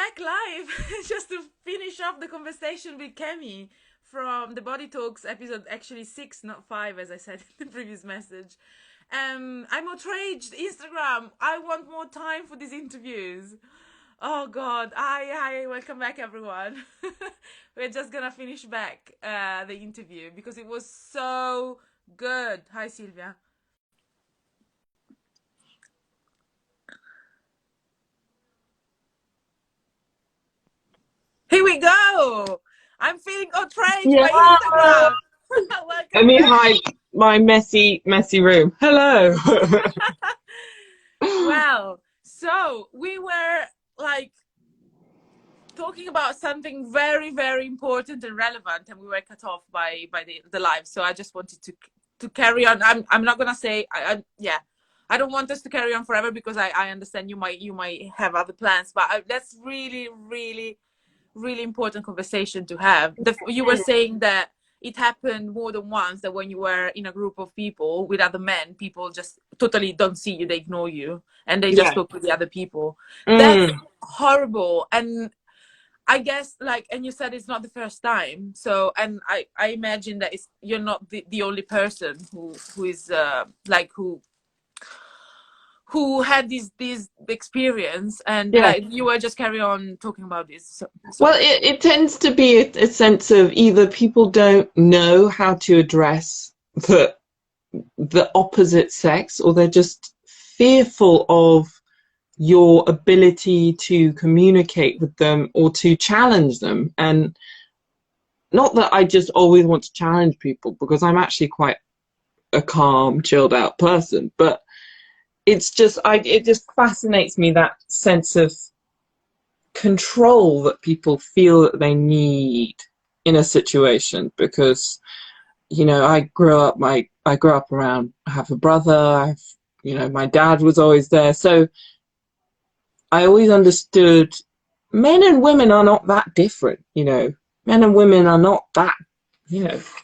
back live just to finish off the conversation with Kemi from the Body Talks episode, actually 6, not 5, as I said in the previous message. I'm outraged. Instagram, I want more time for these interviews. Oh God, hi, welcome back everyone. We're just gonna finish back the interview because it was so good. Hi Silvia. Here we go. I'm feeling outraged Yeah, by Instagram. let Welcome me back. hide my messy room. Hello. Well, so we were like talking about something very, very important and relevant, and we were cut off by the live. So I just wanted to carry on. I'm not gonna say yeah. I don't want us to carry on forever because I understand you might have other plans, but that's really, really, really important conversation to have. You were saying that it happened more than once, that when you were in a group of people with other men, people just totally don't see you, they ignore you, and they just Yeah. talk with the other people. That's Mm. horrible. And I guess, like, and you said it's not the first time. So, and I imagine that you're not the only person who is like who had this experience, and Yeah. like you were just carry on talking about this. So, Well, sorry. it tends to be a sense of either people don't know how to address the opposite sex, or they're just fearful of your ability to communicate with them or to challenge them. And not that I just always want to challenge people, because I'm actually quite a calm, chilled out person, but it just fascinates me, that sense of control that people feel that they need in a situation. Because I grew up around, I have a brother, my dad was always there, so I always understood men and women are not that different. Men and women are not that,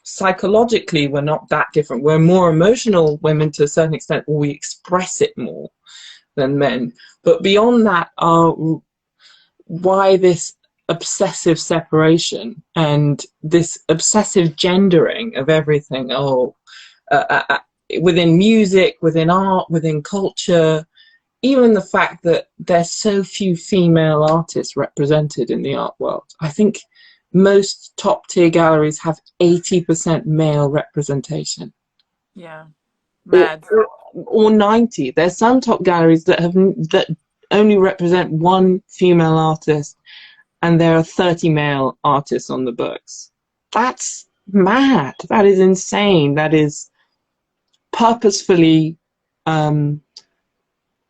psychologically we're not that different. We're more emotional women to a certain extent, or we express it more than men. But beyond that, why this obsessive separation and this obsessive gendering of everything? Within music, within art, within culture, even the fact that there's so few female artists represented in the art world. I think most top tier galleries have 80% male representation. Yeah, or, mad. or, or 90. There's some top galleries that only represent one female artist, and there are 30 male artists on the books. That's mad. That is insane. That is purposefully,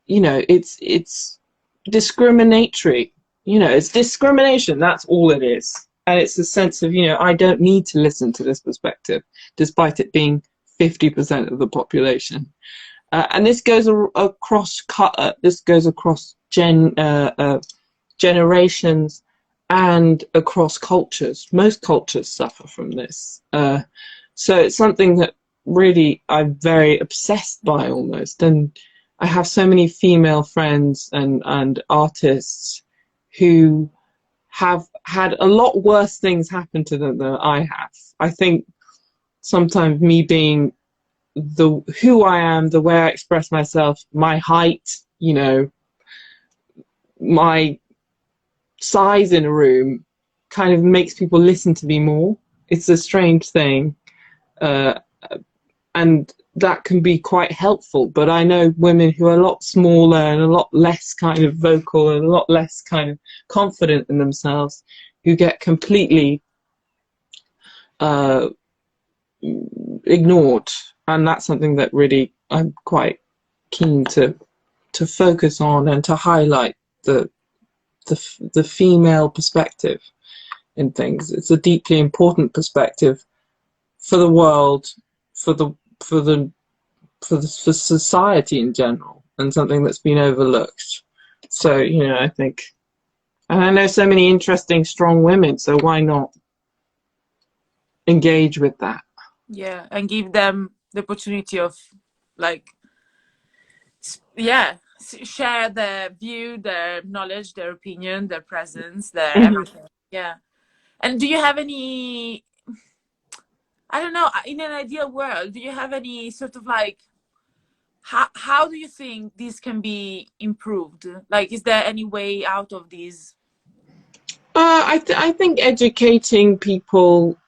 it's discriminatory. It's discrimination. That's all it is. And it's a sense of, I don't need to listen to this perspective, despite it being 50% of the population. And this goes across generations and across cultures. Most cultures suffer from this. So it's something that really I'm very obsessed by, almost. And I have so many female friends and artists who have had a lot worse things happen to them than I have. I think sometimes me being who I am, the way I express myself, my height, my size in a room, kind of makes people listen to me more. It's a strange thing, and that can be quite helpful. But I know women who are a lot smaller and a lot less kind of vocal and a lot less kind of confident in themselves, who get completely ignored. And that's something that really I'm quite keen to focus on, and to highlight the female perspective in things. It's a deeply important perspective for the world, for the for the for society in general, and something that's been overlooked. So I think, and I know so many interesting, strong women. So why not engage with that? Yeah, and give them the opportunity of, like, yeah, share their view, their knowledge, their opinion, their presence, their Mhm. everything. Yeah. And do you have any, I don't know, in an ideal world, do you have any sort of like, how do you think this can be improved? Like, is there any way out of these? I think educating people,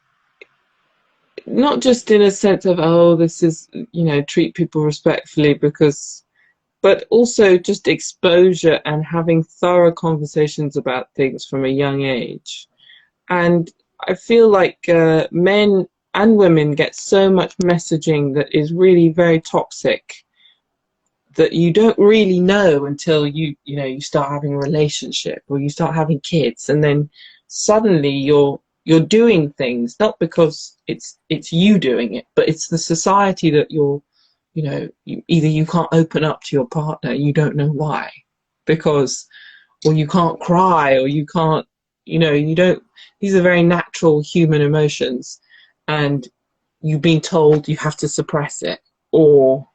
not just in a sense of, oh, this is, treat people respectfully, because, but also just exposure and having thorough conversations about things from a young age. And I feel like men and women get so much messaging that is really very toxic, that you don't really know until you start having a relationship or you start having kids, and then suddenly you're doing things not because it's you doing it, but it's the society that either you can't open up to your partner, you don't know why, because, or you can't cry, or you can't, you don't, these are very natural human emotions, and you've been told you have to suppress it, or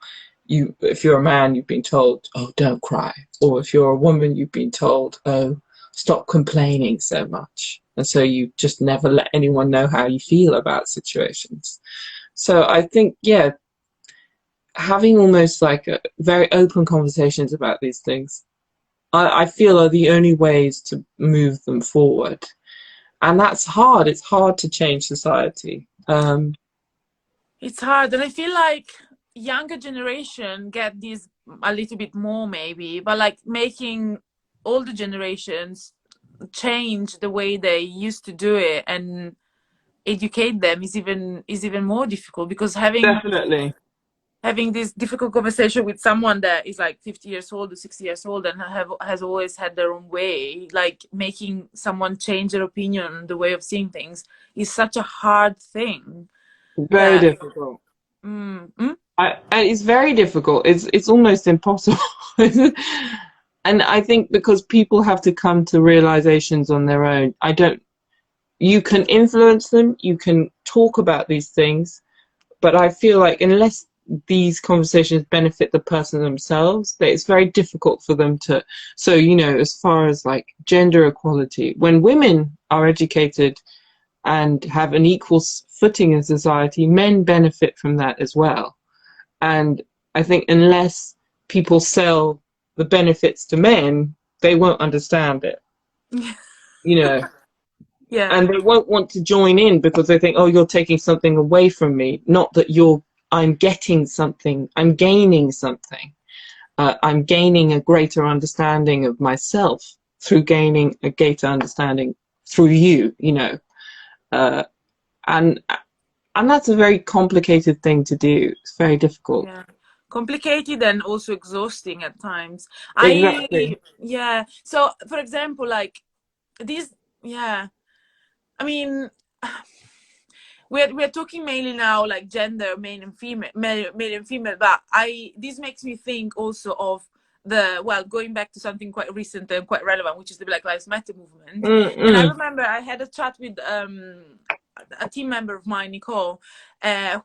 if you're a man, you've been told, oh, don't cry, or if you're a woman, you've been told, oh, stop complaining so much, and so you just never let anyone know how you feel about situations. So I think, yeah, having almost like a very open conversations about these things, I feel are the only ways to move them forward. And that's hard. It's hard to change society. It's hard, and I feel like younger generation get these a little bit more maybe, but like making older generations change the way they used to do it and educate them is even more difficult, because Definitely. having this difficult conversation with someone that is like 50 years old or 60 years old and has always had their own way, like making someone change their opinion on the way of seeing things is such a hard thing Very that difficult. mm, mm, And it's very difficult. It's almost impossible. And I think because people have to come to realizations on their own. I don't. You can influence them. You can talk about these things, but I feel like unless these conversations benefit the person themselves, that it's very difficult for them to. So, as far as like gender equality, when women are educated and have an equal footing in society, men benefit from that as well. And I think unless people sell the benefits to men, they won't understand it, you know, yeah. and they won't want to join in because they think, oh, you're taking something away from me. Not that I'm getting something, I'm gaining something. I'm gaining a greater understanding of myself through gaining a greater understanding through you. Uh, and and that's a very complicated thing to do. It's very difficult. Yeah, complicated and also exhausting at times. I Exactly. Yeah, so for example, like this, yeah, I mean, we're talking mainly now like gender, male and female, male and female, but I this makes me think also of going back to something quite recent and quite relevant, which is the Black Lives Matter movement. And I Mm-mm. remember I had a chat with a team member of mine, Nicole,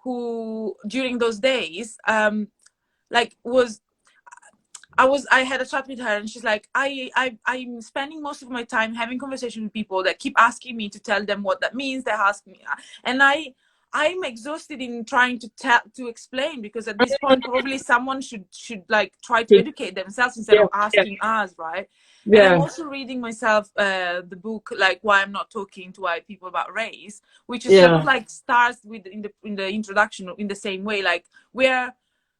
who during those days like was I had a chat with her, and she's like, I'm spending most of my time having conversation with people that keep asking me to tell them what that means. They ask me, and I'm exhausted in trying to explain, because at this point probably someone should like try to Good. educate themselves instead Yeah, of yeah, asking us, right? And I'm yeah, also reading myself the book like Why I'm Not Talking to White People About Race, which is sort of yeah, like starts with in the introduction in the same way, like we're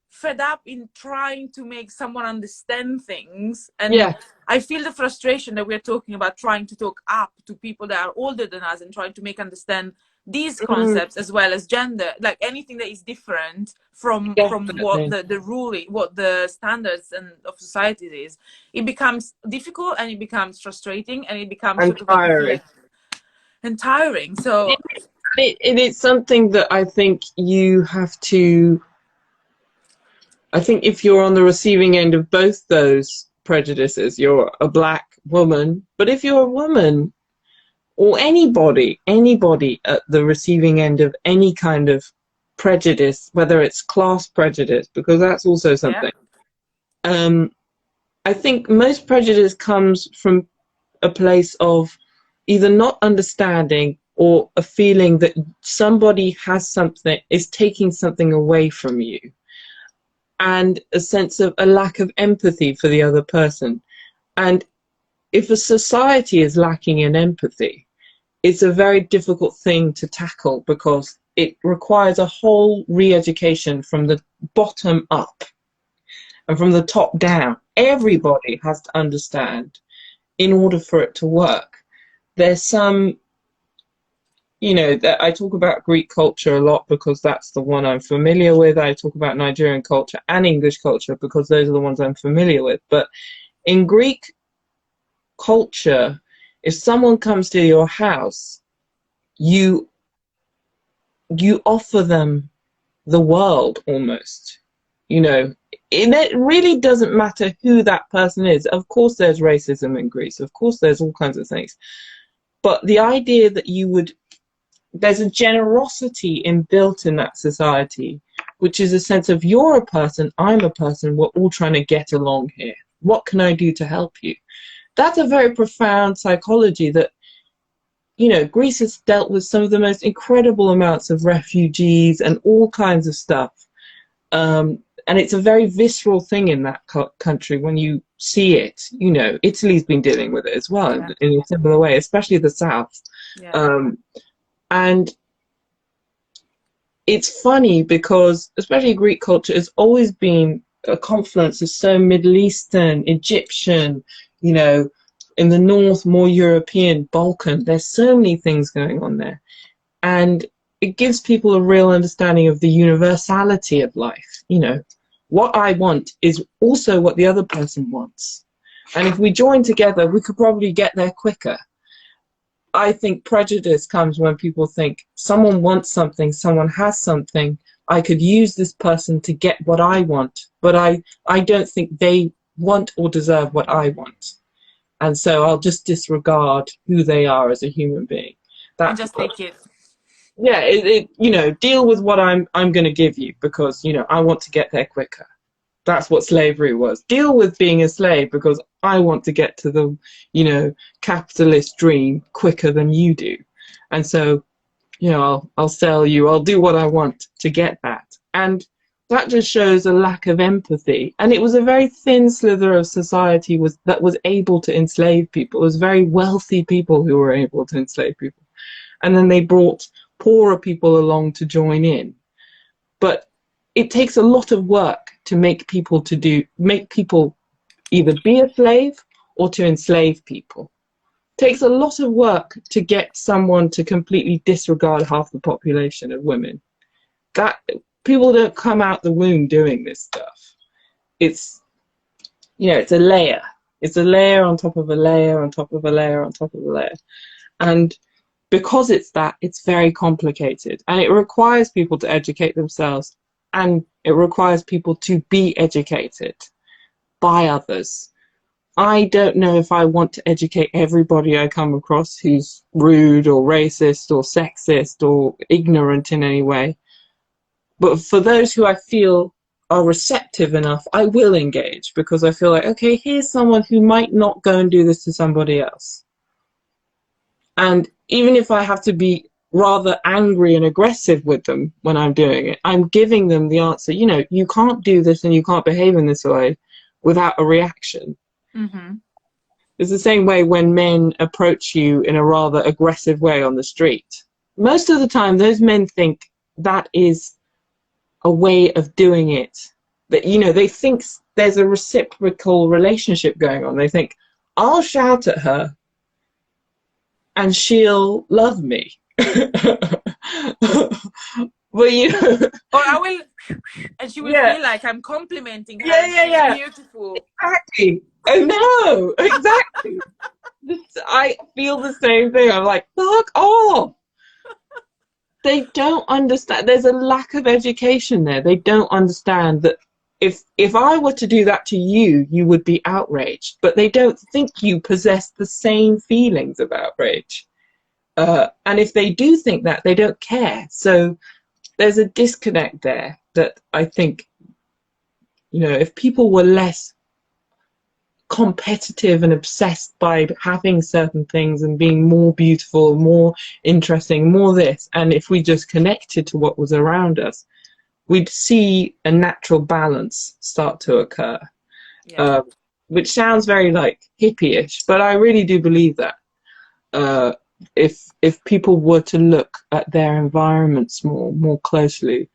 fed up in trying to make someone understand things. And yeah. I feel the frustration that we're talking about, trying to talk up to people that are older than us and trying to make understand these Mm, concepts as well as gender, like anything that is different from what definitely. the ruling, what the standards and of society is. It becomes difficult and it becomes frustrating and it becomes And sort of like you feel tiring. like and tiring. So It is something that I think you have to. I think if you're on the receiving end of both those prejudices, you're a black woman. But if you're a woman or anybody at the receiving end of any kind of prejudice, whether it's class prejudice, because that's also yeah, something. Um, I think most prejudice comes from a place of either not understanding or a feeling that somebody has something, is taking something away from you, and a sense of a lack of empathy for the other person. And if a society is lacking in empathy, it's a very difficult thing to tackle because it requires a whole re-education from the bottom up and from the top down. Everybody has to understand in order for it to work. There's some, that I talk about Greek culture a lot because that's the one I'm familiar with. I talk about Nigerian culture and English culture because those are the ones I'm familiar with. But in Greek culture, if someone comes to your house, you offer them the world almost. It really doesn't matter who that person is. Of course there's racism in Greece, of course there's all kinds of things, but the idea that there's a generosity inbuilt in that society, which is a sense of you're a person, I'm a person, we're all trying to get along here. What can I do to help you? That's a very profound psychology that, Greece has dealt with some of the most incredible amounts of refugees and all kinds of stuff. And it's a very visceral thing in that country when you see it. Italy's been dealing with it as well, Yeah. in a similar way, especially the South. Yeah. And it's funny because especially Greek culture has always been a confluence of so Middle Eastern, Egyptian, in the north more European, Balkan. There's so many things going on there. And it gives people a real understanding of the universality of life. What I want is also what the other person wants. And if we join together, we could probably get there quicker. I think prejudice comes when people think someone wants something, someone has something, I could use this person to get what I want, but I don't think they want or deserve what I want. And so I'll just disregard who they are as a human being. And That's just take it. Yeah, deal with what I'm going to give you because, I want to get there quicker. That's what slavery was. Deal with being a slave because I want to get to the, capitalist dream quicker than you do. And so, I'll sell you, I'll do what I want to get that. And that just shows a lack of empathy. And it was a very thin slither of society that was able to enslave people. It was very wealthy people who were able to enslave people. And then they brought poorer people along to join in. But it takes a lot of work to make people either be a slave or to enslave people. It takes a lot of work to get someone to completely disregard half the population of women. That people don't come out the womb doing this stuff. It's it's a layer. It's a layer on top of a layer on top of a layer on top of a layer. And because it's very complicated, and it requires people to educate themselves, and it requires people to be educated by others. I don't know if I want to educate everybody I come across who's rude or racist or sexist or ignorant in any way. But for those who I feel are receptive enough, I will engage because I feel like, okay, here's someone who might not go and do this to somebody else. And even if I have to be rather angry and aggressive with them when I'm doing it, I'm giving them the answer. You can't do this and you can't behave in this way without a reaction. Mm-hmm. It's the same way when men approach you in a rather aggressive way on the street. Most of the time, those men think that is a way of doing it. That, they think there's a reciprocal relationship going on. They think, I'll shout at her and she'll love me. But Or I will, and she will yeah, feel like I'm complimenting her. yeah, She's beautiful. exactly. I know, exactly. I feel the same thing. I'm like, fuck off. They don't understand. There's a lack of education there. They don't understand that if I were to do that to you, you would be outraged. But they don't think you possess the same feelings of outrage. And if they do think that, they don't care. So there's a disconnect there that I think, if people were less competitive and obsessed by having certain things and being more beautiful, more interesting, more this. And if we just connected to what was around us, we'd see a natural balance start to occur. Yeah. uh, which sounds very like hippie-ish, but I really do believe that if people were to look at their environments more closely,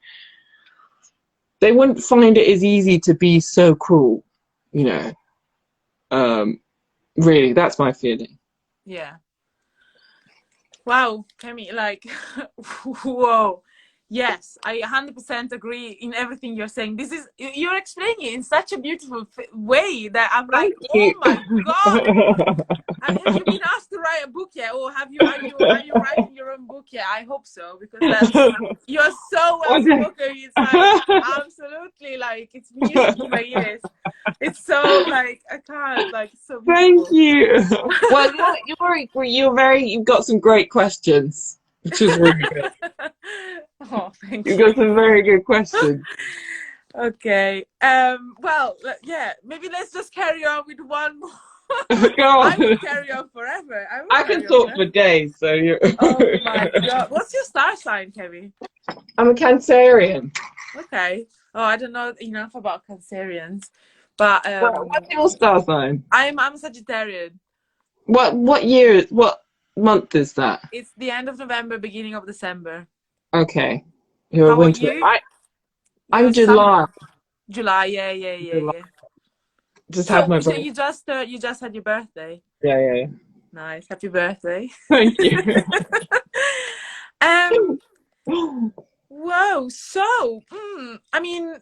they wouldn't find it as easy to be so cruel, you know. Really, that's my feeling. Yeah. Wow, Kemi, like, whoa. Yes, I 100% agree in everything you're saying. This is, you're explaining it in such a beautiful way that I'm like, Thank oh you. my God. Have you been asked to write a book yet, or are you writing your own book yet? I hope so, because that's, you're so well spoken. It's like absolutely like it's music in my ears. It's so like I can't like it's so Thank beautiful. you. Well, you've got some great questions, which is really good. Oh, You've thank you. got some very good questions. Okay. Well, yeah. Maybe let's just carry on with one more. Go I on. would carry on forever. I would I can carry on talk for forever. days, so you. Oh my God. What's your star sign, Kevin? I'm a Cancerian. Okay. Oh, I don't know enough about Cancerians, but What's your star sign? I'm a Sagittarian. What year? What month is that? It's the end of November, beginning of December. Okay, you're a How are winter. you? You're I'm summer. July. July. Yeah, yeah, yeah, July. yeah. Just had So, my so birthday. you just had your birthday. Yeah, yeah, yeah. Nice. Happy birthday. Thank you. um. Whoa. So, I mean,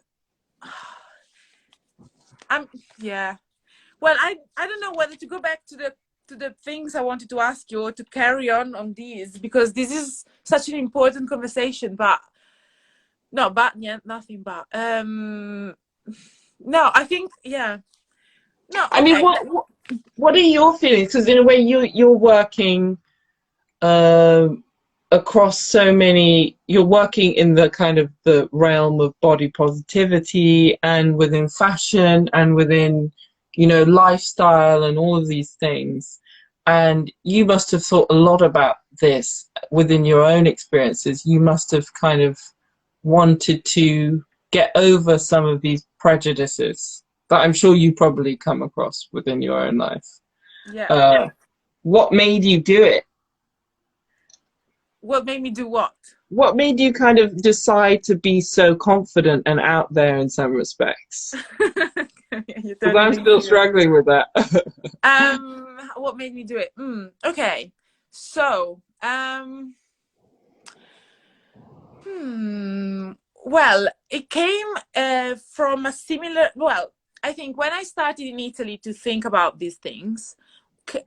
I'm yeah. Well, I don't know whether to go back to the things I wanted to ask you or to carry on these because this is such an important conversation. But no, but yeah, nothing. But no, I think yeah. No, I mean, okay. what are your feelings? Because in a way, you're working um, across so many. You're working in the kind of the realm of body positivity and within fashion and within, lifestyle and all of these things. And you must have thought a lot about this within your own experiences. You must have kind of wanted to get over some of these prejudices that I'm sure you probably come across within your own life. Yeah. Uh, what made you do it? What made me do what? What made you kind of decide to be so confident and out there in some respects? You're Because turning I'm me still into struggling with that. what made me do it? Okay. So, well, it came from a similar. Well, I think when I started in Italy to think about these things,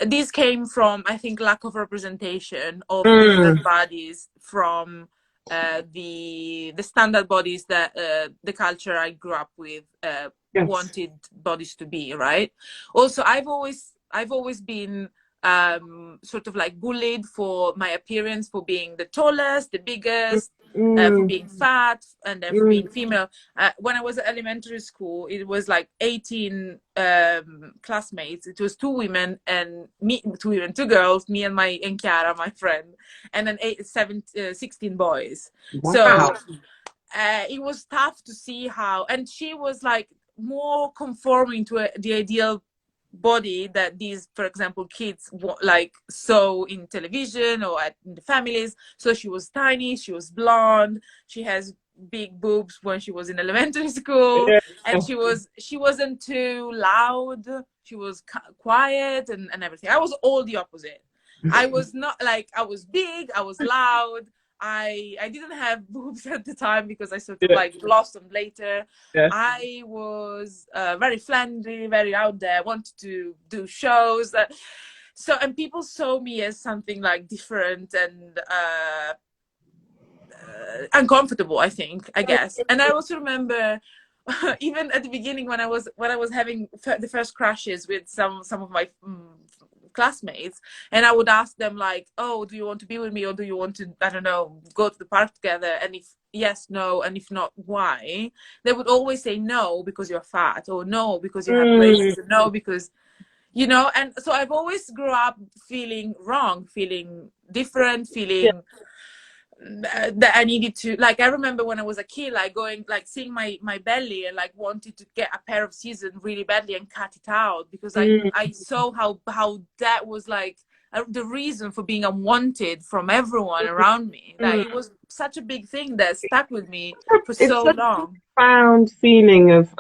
this came from I think lack of representation of women's Mm, bodies from the standard bodies that the culture I grew up with yes. wanted bodies to be, right? Also, I've always been sort of like bullied for my appearance, for being the tallest, the biggest, for Mm, being fat, and then for being mm. female. When I was at elementary school, it was like 18 classmates. It was two women and me, two girls, me and Chiara, my friend, and then 16 boys. So Wow. it was tough to see how, and she was like more conforming to the ideal body that these, for example, kids like saw in television or in the families. So she was tiny, she was blonde, she has big boobs when she was in elementary school, Yeah. and she wasn't too loud, she was quiet and everything. I was all the opposite. I was not like, I was big, I was loud, I didn't have boobs at the time because I sort of Yeah. like blossomed later. Yeah. I was very friendly, very out there, wanted to do shows. So, and people saw me as something like different and uncomfortable, I guess. And I also remember even at the beginning when I was having the first crushes with some of my classmates, and I would ask them like, oh, do you want to be with me, or do you want to, I don't know, go to the park together? And if yes, no, and if not, why? They would always say no because you're fat, or no because you have Mm, braces, or no because you know. And so I've always grew up feeling wrong, feeling different, Yeah. feeling that I needed to, like, I remember when I was a kid, like going, like seeing my belly and like wanted to get a pair of scissors really badly and cut it out, because Mm, I saw how that was like the reason for being unwanted from everyone around me. That mm. it was such a big thing that stuck with me for It's so such long. a profound feeling of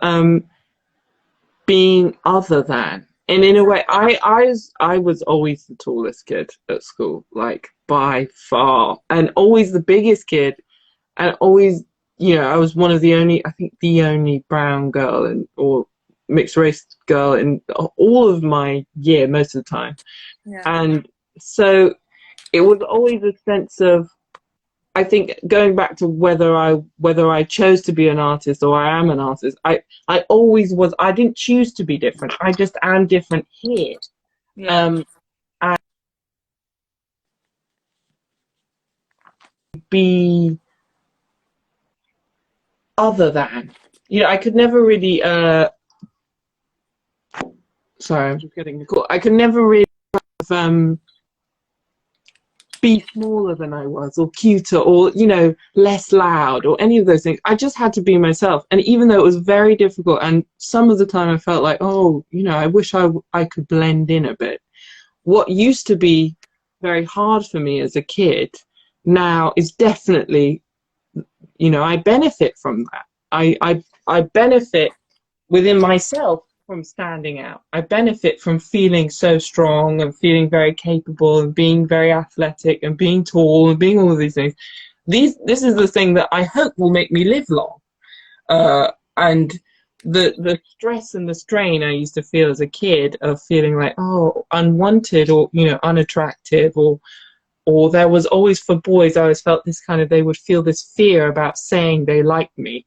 being other than. And in a way, Exactly. I was always the tallest kid at school, like by far, and always the biggest kid, and always, I was one of the only, I think, the only brown girl or mixed race girl in all of my year, most of the time. Yeah. And so it was always a sense of, I think, going back to whether I chose to be an artist or I am an artist, I always was. I didn't choose to be different. I just am different here. Yeah. Um, and be other than. I could never really. Sorry, I'm just getting the call. I could never really be smaller than I was, or cuter, or less loud, or any of those things. I just had to be myself, and even though it was very difficult, and some of the time I felt like, oh, I wish I could blend in a bit. What used to be very hard for me as a kid now is definitely, I benefit from that. I benefit within myself from standing out. I benefit from feeling so strong and feeling very capable and being very athletic and being tall and being all of these things. This is the thing that I hope will make me live long. And the stress and the strain I used to feel as a kid of feeling like, oh, unwanted, or unattractive, or there was always, for boys, I always felt this kind of, they would feel this fear about saying they liked me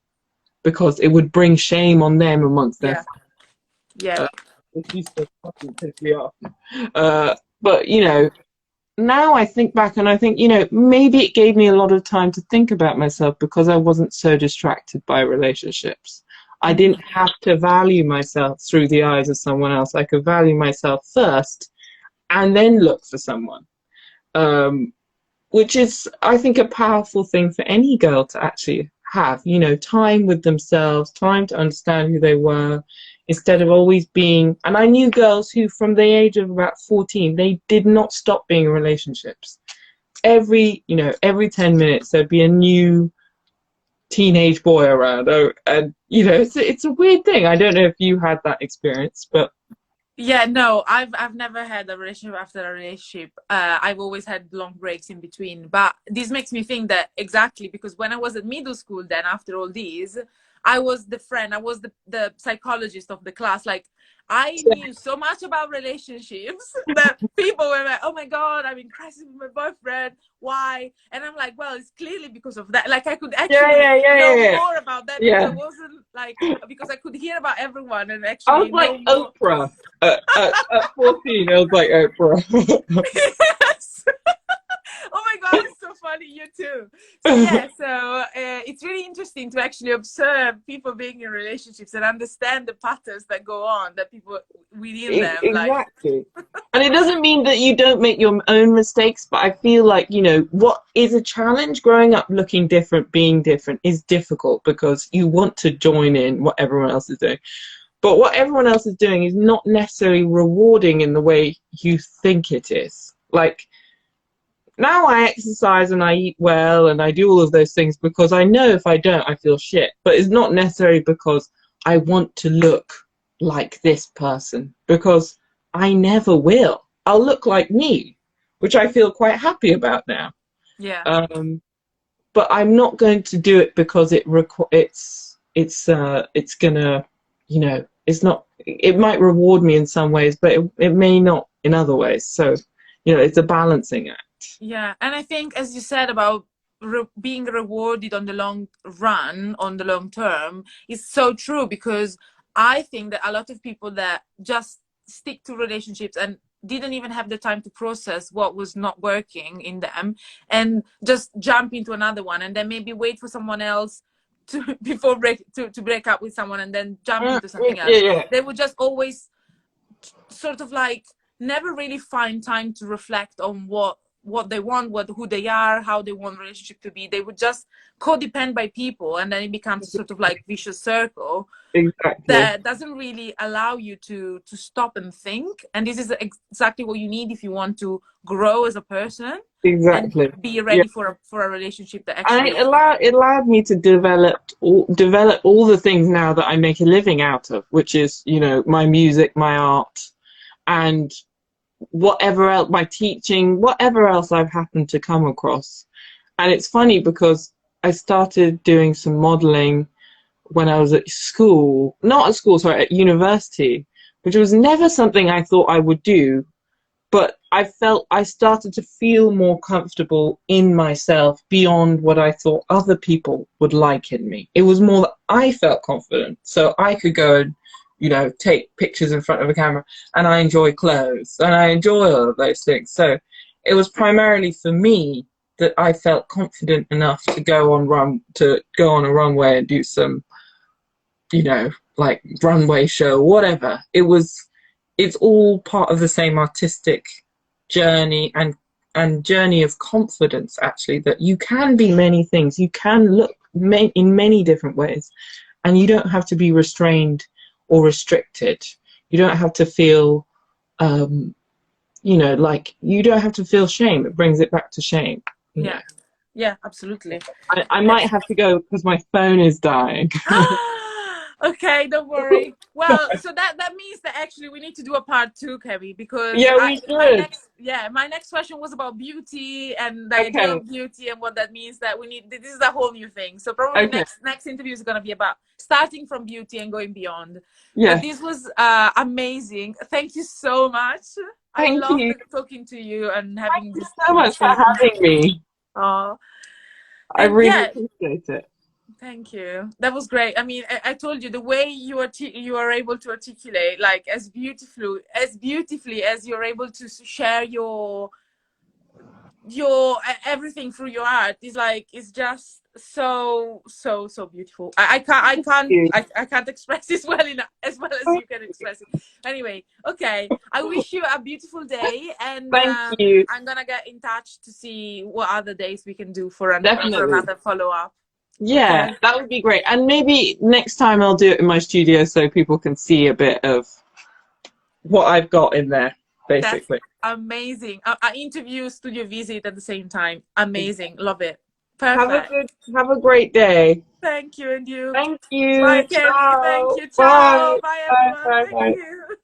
because it would bring shame on them amongst their Yeah. Yeah. uh, it used to fucking piss me off. But now I think back and I think, maybe it gave me a lot of time to think about myself because I wasn't so distracted by relationships. I Mm-hmm. didn't have to value myself through the eyes of someone else. I could value myself first and then look for someone. Which is, I think, a powerful thing for any girl to actually have, time with themselves, time to understand who they were, instead of always being. And I knew girls who, from the age of about 14, they did not stop being in relationships. Every 10 minutes, there'd be a new teenage boy around. Oh, and, it's a weird thing. I don't know if you had that experience, but. Yeah, no, I've never had a relationship after a relationship. I've always had long breaks in between. But this makes me think that exactly because when I was at middle school, then after all these, I was the friend, I was the psychologist of the class. Like I knew so much about relationships that people were like, "Oh my God, I'm in crisis with my boyfriend. Why?" And I'm like, "Well, it's clearly because of that." Like I could Yeah, actually yeah, yeah, know yeah, yeah. more about that because I Yeah. wasn't like because I could hear about everyone and I was actually like know more. Oprah at 14. I was like Oprah. Yes. Oh my God, it's so funny. You too. So yeah, so it's really interesting to actually observe people being in relationships and understand the patterns that go on that people within them. Like, Exactly. And it doesn't mean that you don't make your own mistakes, but I feel like, what is a challenge growing up looking different, being different is difficult because you want to join in what everyone else is doing. But what everyone else is doing is not necessarily rewarding in the way you think it is. Like, now I exercise and I eat well and I do all of those things because I know if I don't, I feel shit. But it's not necessarily because I want to look like this person, because I never will. I'll look like me, which I feel quite happy about now. yeah. Um, but I'm not going to do it because it's gonna, it's not. It might reward me in some ways, but it may not in other ways. So, it's a balancing act. Yeah, and I think, as you said about being rewarded on the long run, on the long term, is so true because I think that a lot of people that just stick to relationships and didn't even have the time to process what was not working in them and just jump into another one and then maybe wait for someone else to before to break up with someone and then jump into something Yeah, else. yeah. They would just always sort of like never really find time to reflect on what they want, who they are, how they want relationship to be. They would just codepend by people, and then it becomes a sort of like vicious circle Exactly. that doesn't really allow you to stop and think. And this is exactly what you need if you want to grow as a person and Exactly. be Yeah. ready for a relationship that And actually. it allowed me to develop all the things now that I make a living out of, which is, you know, my music, my art, and whatever else, my teaching, whatever else I've happened to come across. And it's funny because I started doing some modeling when I was at school, not at school, sorry, at university, which was never something I thought I would do. But I started to feel more comfortable in myself beyond what I thought other people would like in me. It was more that I felt confident, so I could go and, you know, take pictures in front of a camera, and I enjoy clothes and I enjoy all of those things. So it was primarily for me that I felt confident enough to go on a runway and do some, you know, like runway show, whatever. It's all part of the same artistic journey and journey of confidence, actually, that you can be many things. You can look in many different ways, and you don't have to be restrained or restricted. You don't have to feel, you know, like you don't have to feel shame. It brings it back to shame, you know. Yeah, yeah, absolutely. I might have to go because my phone is dying. Okay, don't worry. Well, so that means that actually we need to do a part two, Kemi, because Yeah, we should. my next question was about beauty and the idea Okay. of beauty and what that means. That we need, this is a whole new thing. So probably Okay. next interview is going to be about starting from beauty and going beyond. But Yes. this was amazing. Thank you so much. I Thank loved you. talking to you and Thank having you this so much for conversation. having me. Oh, I and really yeah, appreciate it. thank you. That was great. I mean, I told you the way you are able to articulate, like as beautifully as you're able to share your everything through your art is like, it's just so beautiful. I can't express this well enough, as well as you can express it. Anyway, okay. I wish you a beautiful day, and Thank you. I'm gonna get in touch to see what other days we can do for Definitely. another follow up. Yeah, Okay. that would be great. And maybe next time I'll do it in my studio so people can see a bit of what I've got in there, That's basically. amazing. I interview studio visit at the same time. Amazing. Love it. Have a Perfect. have a great day. Thank you, and you. Thank you. Bye, Kemi. Thank Ciao. you. Ciao. Bye. Bye, Bye. everyone. Bye. Thank Bye. you.